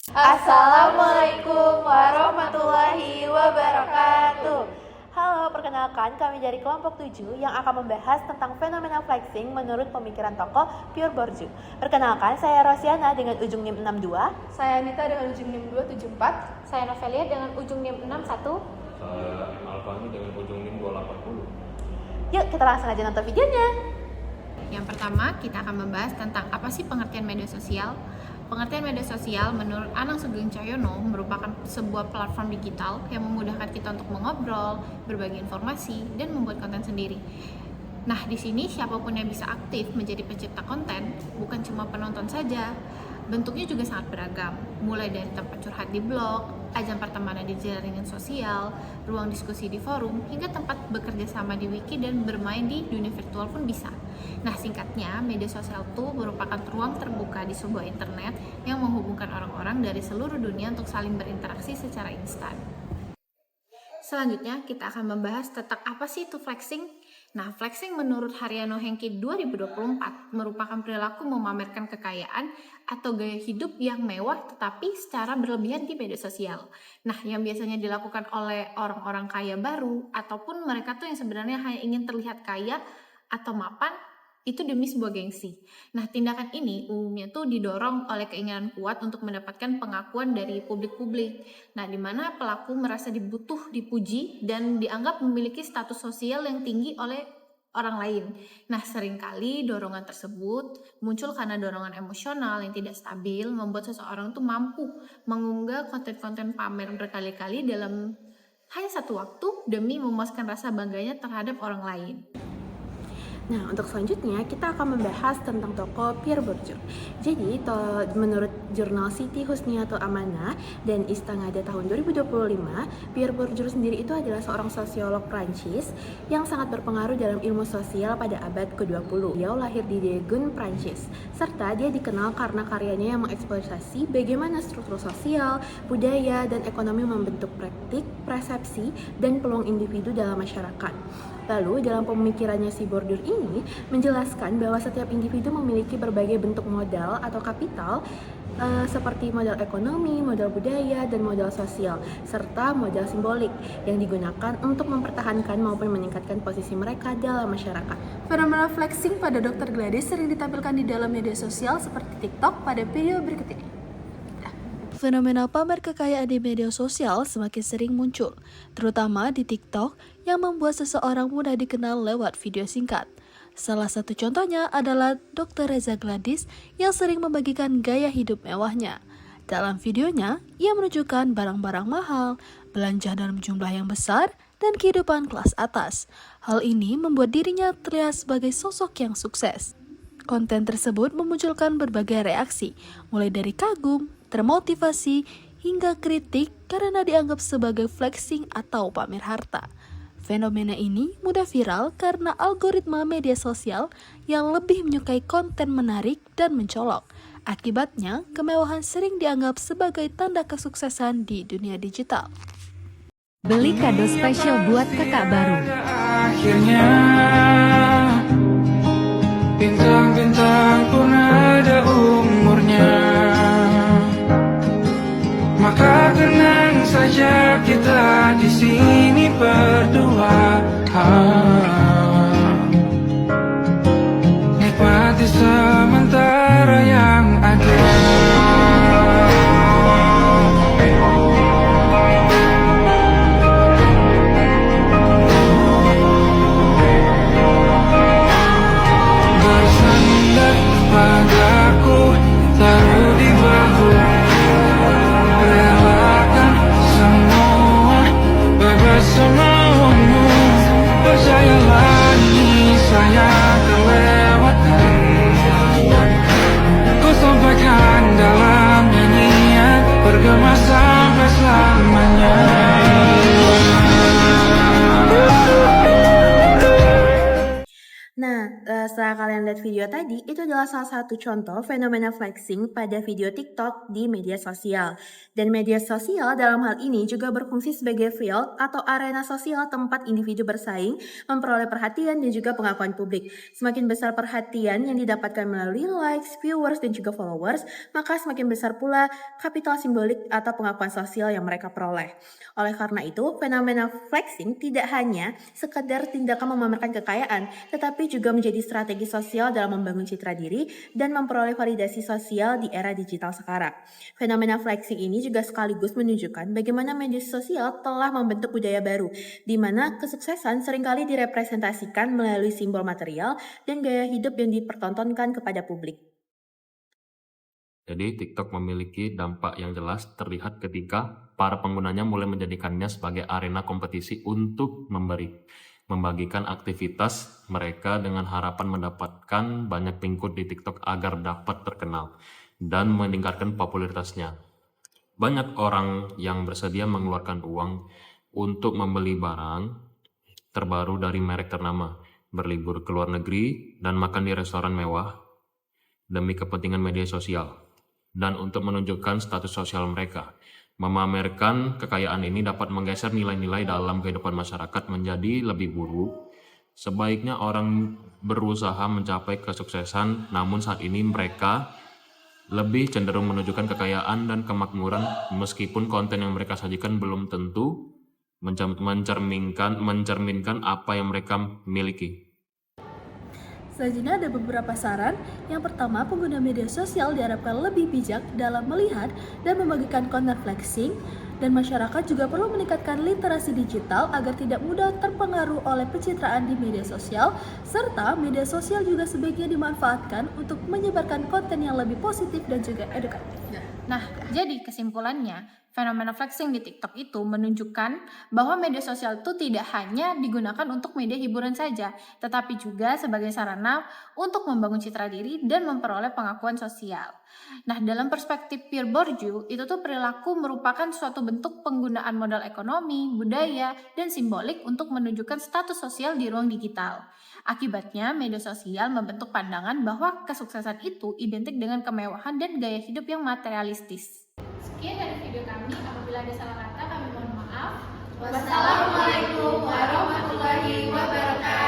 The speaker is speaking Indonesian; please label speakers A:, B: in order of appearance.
A: Assalamualaikum warahmatullahi wabarakatuh. Halo, perkenalkan kami dari kelompok 7 yang akan membahas tentang fenomena flexing menurut pemikiran tokoh Pierre Bourdieu. Perkenalkan, saya Rosiana dengan ujung NIM 62.
B: Saya Anita dengan ujung NIM 274.
C: Saya Novelia dengan ujung NIM 61.
D: Saya Alfani dengan ujung NIM 280.
A: Yuk, kita langsung aja nonton videonya.
E: Yang pertama, kita akan membahas tentang apa sih pengertian media sosial. Pengertian media sosial menurut Anang Sugeng Cahyono merupakan sebuah platform digital yang memudahkan kita untuk mengobrol, berbagi informasi, dan membuat konten sendiri. Nah, di sini siapapun yang bisa aktif menjadi pencipta konten, bukan cuma penonton saja. Bentuknya juga sangat beragam, mulai dari tempat curhat di blog, ajang pertemanan di jaringan sosial, ruang diskusi di forum, hingga tempat bekerja sama di wiki dan bermain di dunia virtual pun bisa. Nah, singkatnya, media sosial itu merupakan ruang terbuka di sebuah internet yang menghubungkan orang-orang dari seluruh dunia untuk saling berinteraksi secara instan. Selanjutnya, kita akan membahas tentang apa sih itu flexing. Nah, flexing menurut Haryono Hengki 2024 merupakan perilaku memamerkan kekayaan atau gaya hidup yang mewah tetapi secara berlebihan di media sosial. Nah, yang biasanya dilakukan oleh orang-orang kaya baru ataupun mereka tuh yang sebenarnya hanya ingin terlihat kaya atau mapan itu demi sebuah gengsi. Nah, tindakan ini umumnya tuh didorong oleh keinginan kuat untuk mendapatkan pengakuan dari publik-publik. Nah, di mana pelaku merasa dipuji dan dianggap memiliki status sosial yang tinggi oleh orang lain. Nah, seringkali dorongan tersebut muncul karena dorongan emosional yang tidak stabil membuat seseorang tuh mampu mengunggah konten-konten pamer berkali-kali dalam hanya satu waktu demi memuaskan rasa bangganya terhadap orang lain.
A: Nah, untuk selanjutnya kita akan membahas tentang tokoh Pierre Bourdieu. Jadi, menurut jurnal Siti Husniyatul Amanah dan Istangada tahun 2025, Pierre Bourdieu sendiri itu adalah seorang sosiolog Prancis yang sangat berpengaruh dalam ilmu sosial pada abad ke-20. Dia lahir di Degun, Prancis, serta dia dikenal karena karyanya yang mengeksploitasi bagaimana struktur sosial, budaya, dan ekonomi membentuk praktik, persepsi, dan peluang individu dalam masyarakat. Lalu, dalam pemikirannya si Bourdieu ini menjelaskan bahwa setiap individu memiliki berbagai bentuk modal atau kapital seperti modal ekonomi, modal budaya, dan modal sosial, serta modal simbolik yang digunakan untuk mempertahankan maupun meningkatkan posisi mereka dalam masyarakat.
B: Fenomena flexing pada Dr. Gladys sering ditampilkan di dalam media sosial seperti TikTok pada video berikut ini.
F: Fenomena pamer kekayaan di media sosial semakin sering muncul, terutama di TikTok yang membuat seseorang mudah dikenal lewat video singkat. Salah satu contohnya adalah Dr. Reza Gladys yang sering membagikan gaya hidup mewahnya. Dalam videonya, ia menunjukkan barang-barang mahal, belanja dalam jumlah yang besar, dan kehidupan kelas atas. Hal ini membuat dirinya terlihat sebagai sosok yang sukses. Konten tersebut memunculkan berbagai reaksi, mulai dari kagum, termotivasi, hingga kritik karena dianggap sebagai flexing atau pamer harta. Fenomena ini mudah viral karena algoritma media sosial yang lebih menyukai konten menarik dan mencolok. Akibatnya, kemewahan sering dianggap sebagai tanda kesuksesan di dunia digital.
G: Beli kado spesial buat kakak baru.
H: Akhirnya bintang-bintang pun ada umurnya. Maka tenang saja kita di sini berdua. Nikmati sementara yang ada. Bersandar padaku, taruh di bahu. Relakan semua, bebas semaumu. Percayalah ini saya kelewatan. Ku
A: lihat video tadi, itu adalah salah satu contoh fenomena flexing pada video TikTok di media sosial. Dan media sosial dalam hal ini juga berfungsi sebagai field atau arena sosial tempat individu bersaing, memperoleh perhatian dan juga pengakuan publik. Semakin besar perhatian yang didapatkan melalui likes, viewers, dan juga followers, maka semakin besar pula kapital simbolik atau pengakuan sosial yang mereka peroleh. Oleh karena itu, fenomena flexing tidak hanya sekedar tindakan memamerkan kekayaan, tetapi juga menjadi strategi sosial dalam membangun citra diri dan memperoleh validasi sosial di era digital sekarang. Fenomena flexing ini juga sekaligus menunjukkan bagaimana media sosial telah membentuk budaya baru, di mana kesuksesan seringkali direpresentasikan melalui simbol material dan gaya hidup yang dipertontonkan kepada publik.
D: Jadi TikTok memiliki dampak yang jelas terlihat ketika para penggunanya mulai menjadikannya sebagai arena kompetisi untuk membagikan aktivitas mereka dengan harapan mendapatkan banyak pengikut di TikTok agar dapat terkenal dan meningkatkan popularitasnya. Banyak orang yang bersedia mengeluarkan uang untuk membeli barang terbaru dari merek ternama, berlibur ke luar negeri, dan makan di restoran mewah demi kepentingan media sosial dan untuk menunjukkan status sosial mereka. Memamerkan kekayaan ini dapat menggeser nilai-nilai dalam kehidupan masyarakat menjadi lebih buruk. Sebaiknya orang berusaha mencapai kesuksesan, namun saat ini mereka lebih cenderung menunjukkan kekayaan dan kemakmuran meskipun konten yang mereka sajikan belum tentu mencerminkan apa yang mereka miliki.
B: Selanjutnya ada beberapa saran. Yang pertama, pengguna media sosial diharapkan lebih bijak dalam melihat dan membagikan konten flexing, dan masyarakat juga perlu meningkatkan literasi digital agar tidak mudah terpengaruh oleh pencitraan di media sosial, serta media sosial juga sebaiknya dimanfaatkan untuk menyebarkan konten yang lebih positif dan juga edukatif.
E: Nah, jadi kesimpulannya, fenomena flexing di TikTok itu menunjukkan bahwa media sosial itu tidak hanya digunakan untuk media hiburan saja, tetapi juga sebagai sarana untuk membangun citra diri dan memperoleh pengakuan sosial. Nah, dalam perspektif Pierre Bourdieu, itu tuh perilaku merupakan suatu bentuk penggunaan modal ekonomi, budaya, dan simbolik untuk menunjukkan status sosial di ruang digital. Akibatnya, media sosial membentuk pandangan bahwa kesuksesan itu identik dengan kemewahan dan gaya hidup yang materialistis.
C: Sekian dari video kami. Apabila ada salah kata, kami mohon maaf.
A: Wassalamualaikum warahmatullahi wabarakatuh.